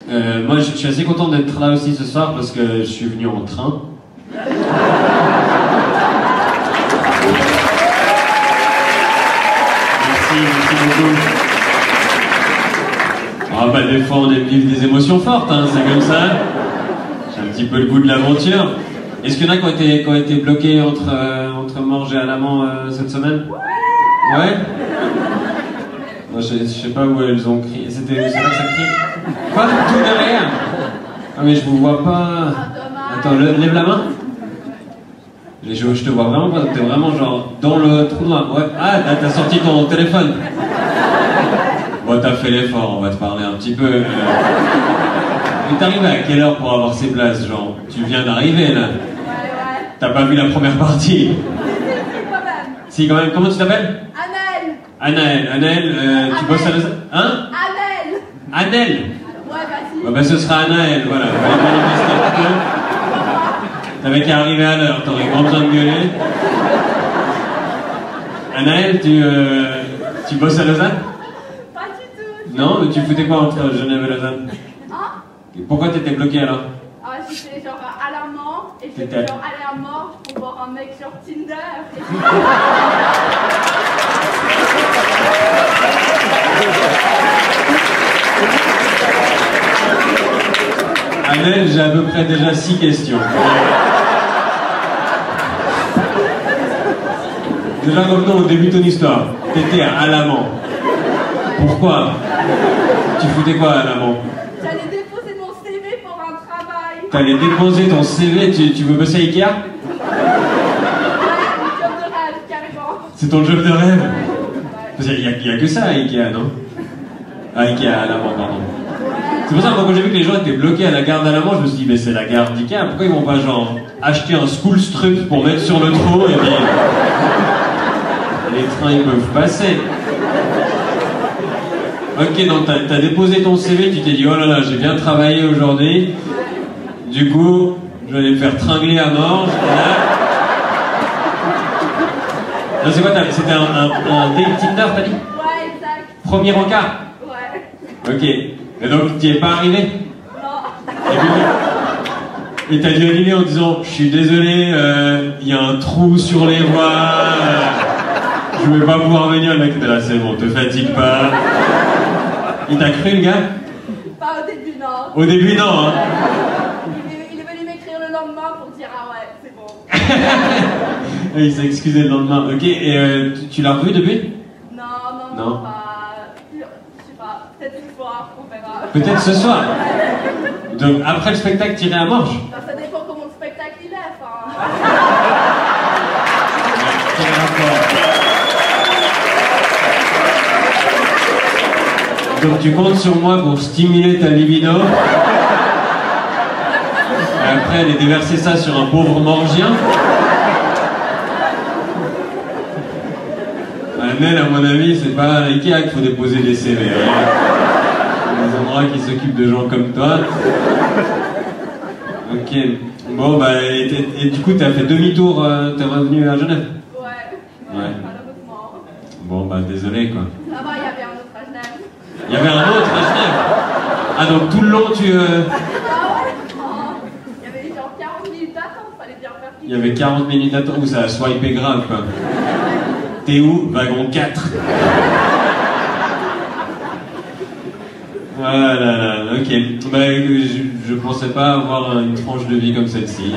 Moi, je suis assez content d'être là aussi ce soir parce que je suis venu en train. Merci beaucoup. Ah bah des fois on aime vivre des émotions fortes, hein, c'est comme ça. J'ai un petit peu le goût de l'aventure. Est-ce qu'il y en a qui ont été bloqués entre Morges et Alamand cette semaine? Ouais. Moi, je sais pas où elles ont crié. C'est là que ça crie. Quoi? Tout derrière? Ah mais je vous vois pas. Attends, lève la main. Je te vois vraiment pas. T'es vraiment genre dans le trou noir. Ouais. Ah, t'as sorti ton téléphone. Bon, t'as fait l'effort, on va te parler un petit peu. Mais t'es arrivé à quelle heure pour avoir ces places, genre? Tu viens d'arriver, là. Ouais. T'as pas vu la première partie? Si, quand même. Comment tu t'appelles? Anaël, tu bosses à la... Hein? Anel. Ouais, bah ce sera Anaël, voilà. T'avais qu'à arriver à l'heure, t'aurais grand besoin de gueuler. Anaël, tu bosses à Lausanne? Non, mais tu foutais quoi entre Genève et Lausanne? Hein? Pourquoi t'étais bloqué alors? Ah, j'étais genre à Alamand et j'étais genre allé à Morges pour voir un mec sur Tinder. Annelle, j'ai à peu près déjà 6 questions. Déjà revenons au début de ton histoire. T'étais à Alamand. Pourquoi? Tu foutais quoi à Alamand? J'allais déposer mon CV pour un travail. T'allais déposer ton CV, tu veux bosser à Ikea? Ouais, mon job de rêve, carrément. C'est ton job de rêve? Ouais. Parce qu'il y a que ça à Ikea, non? À Ikea, à Alamand, pardon. C'est pour ça que moi, quand j'ai vu que les gens étaient bloqués à la gare d'Alamand, je me suis dit, mais c'est la gare d'Ikea, pourquoi ils vont pas genre acheter un school struct pour mettre sur le trot et puis les trains ils peuvent passer. Ok, donc t'as déposé ton CV, tu t'es dit, oh là là, j'ai bien travaillé aujourd'hui, du coup, je vais aller me faire tringler à Morges. Non, c'est quoi, c'était un date Tinder, t'as dit? Ouais, exact. Premier encart? Ouais. Ok. Et donc, tu n'y es pas arrivé? Non. Et t'as dû annuler en disant, je suis désolé, il y a un trou sur les voies, je vais pas pouvoir venir. Le mec était là, c'est bon, te fatigue pas. Il t'a cru, le gars? Pas au début, non. Au début, non, hein? Il est venu m'écrire le lendemain pour dire, ah ouais, c'est bon. Il s'est excusé le lendemain. Ok, et tu l'as revu depuis? Non. Pas... Je sais pas, peut-être ce soir, on verra. Peut-être ce soir. Donc, après le spectacle, t'irais à Morges? Bah, ça dépend comment le spectacle il est, enfin... Quel rapport? Donc tu comptes sur moi pour stimuler ta libido et après aller déverser ça sur un pauvre morgien. Annelle, à mon avis, c'est pas à Ikea qu'il faut déposer des CV. Hein. Les endroits qui s'occupent de gens comme toi. Ok. Bon, bah, et du coup, t'as fait demi-tour, t'es revenu à Genève? Ouais. Malheureusement. Bon, bah, désolé, quoi. Ça va, il y avait un autre à Genève. Il y avait un autre à Genève? Ah, donc tout le long, tu... Ah ouais? Il y avait genre 40 minutes d'attente, fallait bien faire Il y avait 40 minutes d'attente, où ça a swipé grave, quoi. T'es où? Wagon 4. Voilà, ok. Bah, je pensais pas avoir une tranche de vie comme celle-ci.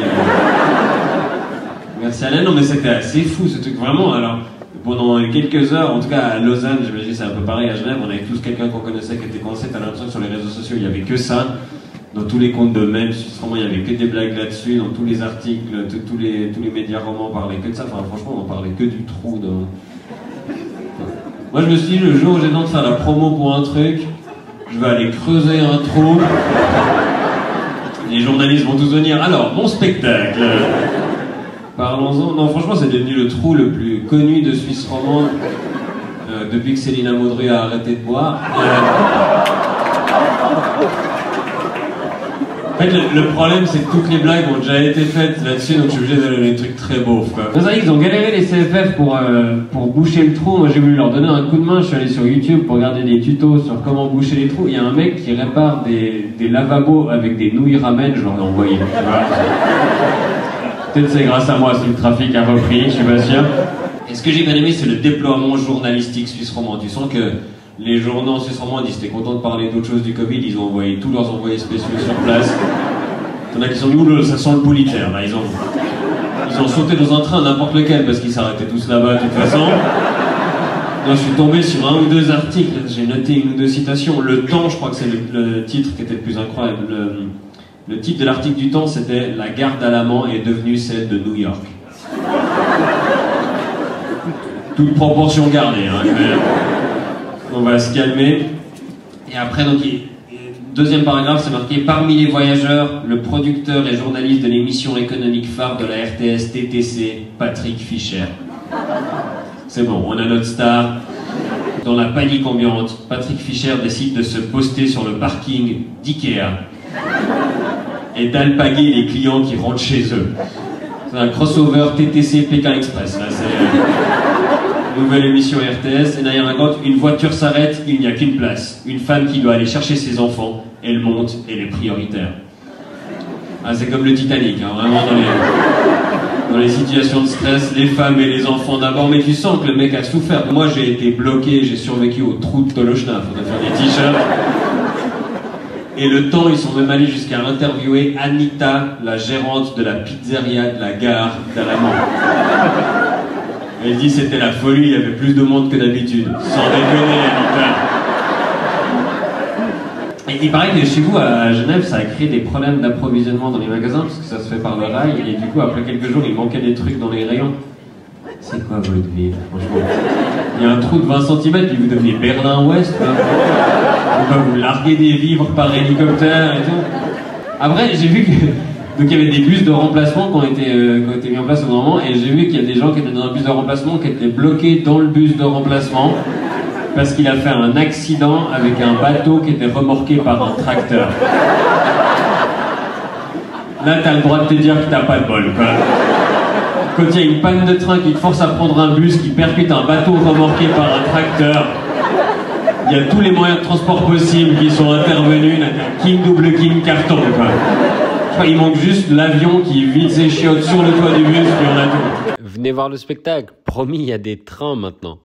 Merci Alain, non mais c'était assez fou ce truc, vraiment. Alors, pendant quelques heures, en tout cas à Lausanne, j'imagine que c'est un peu pareil à Genève, on avait tous quelqu'un qu'on connaissait qui était coincé, t'as l'impression que sur les réseaux sociaux, il y avait que ça. Dans tous les comptes de mèmes, vraiment, il y avait que des blagues là-dessus, dans tous les articles, tous les médias romans parlaient que de ça. Enfin, franchement, on parlait que du trou. Moi, je me suis dit, le jour où j'ai le temps de faire la promo pour un truc, je vais aller creuser un trou. Les journalistes vont tous venir. Alors, mon spectacle. Parlons-en. Non, franchement, c'est devenu le trou le plus connu de Suisse romande depuis que Célina Maudry a arrêté de boire. En fait, le problème, c'est que toutes les blagues ont déjà été faites là-dessus, donc je suis obligé d'aller dans des trucs très beaufs, quoi. C'est vrai qu'ils ont galéré les CFF pour boucher le trou. Moi, j'ai voulu leur donner un coup de main. Je suis allé sur YouTube pour regarder des tutos sur comment boucher les trous. Il y a un mec qui répare des lavabos avec des nouilles ramen. Je leur ai envoyé. Peut-être c'est grâce à moi si le trafic a repris, je suis pas sûr. Et ce que j'ai bien aimé, c'est le déploiement journalistique suisse romand. Tu sens que les journaux en Suisse romande, ils étaient contents de parler d'autre chose du Covid, ils ont envoyé tous leurs envoyés spéciaux sur place. Il y en a qui sont dit, ouh, ça sent le Pulitzer, là, ils ont sauté dans un train, n'importe lequel, parce qu'ils s'arrêtaient tous là-bas, de toute façon. Moi, je suis tombé sur un ou deux articles, j'ai noté une ou deux citations. Le Temps, je crois que c'est le titre qui était le plus incroyable. Le titre de l'article du Temps, c'était « La gare d'Alamand est devenue celle de New York ». Toute proportion gardée, hein, mais on va se calmer. Et après, donc, deuxième paragraphe, c'est marqué « Parmi les voyageurs, le producteur et journaliste de l'émission économique phare de la RTS TTC, Patrick Fischer. » C'est bon, on a notre star. Dans la panique ambiante, Patrick Fischer décide de se poster sur le parking d'IKEA et d'alpaguer les clients qui rentrent chez eux. C'est un crossover TTC Pékin Express, là, c'est nouvelle émission RTS, et derrière un compte, une voiture s'arrête, il n'y a qu'une place. Une femme qui doit aller chercher ses enfants, elle monte, elle est prioritaire. Ah, c'est comme le Titanic, hein, vraiment dans les situations de stress, les femmes et les enfants d'abord, mais tu sens que le mec a souffert. Moi, j'ai été bloqué, j'ai survécu au trou de Tolochna, faudrait faire des t-shirts. Et le Temps, ils sont même allés jusqu'à interviewer Anita, la gérante de la pizzeria de la gare d'Alamand. Elle dit c'était la folie, il y avait plus de monde que d'habitude. Sans déconner, Anita. Et il paraît que chez vous, à Genève, ça a créé des problèmes d'approvisionnement dans les magasins, parce que ça se fait par le rail, et du coup, après quelques jours, il manquait des trucs dans les rayons. C'est quoi votre ville, franchement? Il y a un trou de 20 cm, puis vous devenez Berlin-Ouest, quoi. On va vous larguer des vivres par hélicoptère et tout. Après, j'ai vu que... Donc il y avait des bus de remplacement qui ont été mis en place au moment, et j'ai vu qu'il y a des gens qui étaient dans un bus de remplacement qui étaient bloqués dans le bus de remplacement parce qu'il a fait un accident avec un bateau qui était remorqué par un tracteur. Là, t'as le droit de te dire que t'as pas de bol, quoi. Quand il y a une panne de train qui te force à prendre un bus qui percute un bateau remorqué par un tracteur, il y a tous les moyens de transport possibles qui sont intervenus, là, king, double king, carton, quoi. Je crois qu'il manque juste l'avion qui vide ses chiottes sur le toit du bus, puis on a tout. Venez voir le spectacle. Promis, il y a des trains maintenant.